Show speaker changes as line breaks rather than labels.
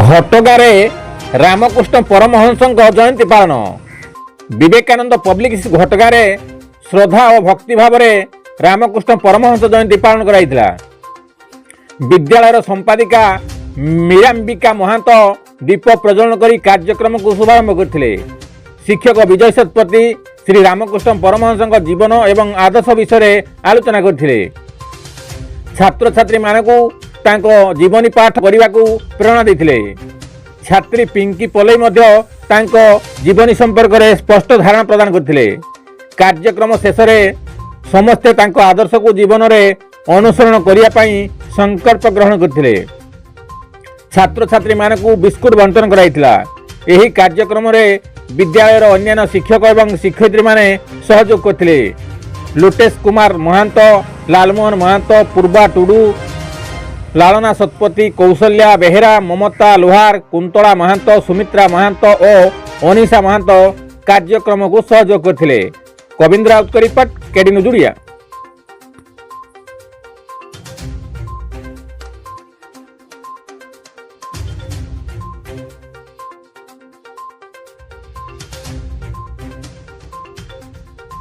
ଘଟଗାଁରେ ରାମକୃଷ୍ଣ ପରମହଂସଙ୍କ ଜୟନ୍ତୀ ପାଳନ। ବିବେକାନନ୍ଦ ପବ୍ଲିକ ଘଟଗାଁରେ ଶ୍ରଦ୍ଧା ଓ ଭକ୍ତି ଭାବରେ ରାମକୃଷ୍ଣ ପରମହଂସ ଜୟନ୍ତୀ ପାଳନ କରାଯାଇଥିଲା। ବିଦ୍ୟାଳୟର ସମ୍ପାଦିକା ମୀରାମ୍ବିକା ମହାନ୍ତ ଦୀପ ପ୍ରଜ୍ୱଳନ କରି କାର୍ଯ୍ୟକ୍ରମକୁ ଶୁଭାରମ୍ଭ କରିଥିଲେ। ଶିକ୍ଷକ ବିଜୟ ଶତପଥୀ ଶ୍ରୀ ରାମକୃଷ୍ଣ ପରମହଂସଙ୍କ ଜୀବନ ଏବଂ ଆଦର୍ଶ ବିଷୟରେ ଆଲୋଚନା କରିଥିଲେ। ଛାତ୍ରଛାତ୍ରୀମାନଙ୍କୁ ତାଙ୍କ ଜୀବନୀ ପାଠ କରିବାକୁ ପ୍ରେରଣା ଦେଇଥିଲେ। ଛାତ୍ରୀ ପିଙ୍କି ପଲେଇ ମଧ୍ୟ ତାଙ୍କ ଜୀବନୀ ସମ୍ପର୍କରେ ସ୍ପଷ୍ଟ ଧାରଣା ପ୍ରଦାନ କରିଥିଲେ। କାର୍ଯ୍ୟକ୍ରମ ଶେଷରେ ସମସ୍ତେ ତାଙ୍କ ଆଦର୍ଶକୁ ଜୀବନରେ ଅନୁସରଣ କରିବା ପାଇଁ ସଂକଳ୍ପ ଗ୍ରହଣ କରିଥିଲେ। ଛାତ୍ରଛାତ୍ରୀମାନଙ୍କୁ ବିସ୍କୁଟ ବଣ୍ଟନ କରାଯାଇଥିଲା। ଏହି କାର୍ଯ୍ୟକ୍ରମରେ ବିଦ୍ୟାଳୟର ଅନ୍ୟାନ୍ୟ ଶିକ୍ଷକ ଏବଂ ଶିକ୍ଷୟିତ୍ରୀମାନେ ସହଯୋଗ କରିଥିଲେ। ଲୋଟେଶ କୁମାର ମହାନ୍ତ, ଲାଲମୋହନ ମହାନ୍ତ, ପୂର୍ବା ଟୁଡୁ, ଲାଳନା ଶତପଥୀ, କୌଶଲ୍ୟା ବେହେରା, ମମତା ଲୋହାର, କୁନ୍ତଳା ମହାନ୍ତ, ସୁମିତ୍ରା ମହାନ୍ତ ଓ ଅନିଶା ମହାନ୍ତ କାର୍ଯ୍ୟକ୍ରମକୁ ସହଯୋଗ କରିଥିଲେ। କବିନ୍ଦ୍ର ରାଉତଙ୍କ ରିପୋର୍ଟ, କେଡି ନ୍ୟୁଜ୍ ଓଡ଼ିଆ।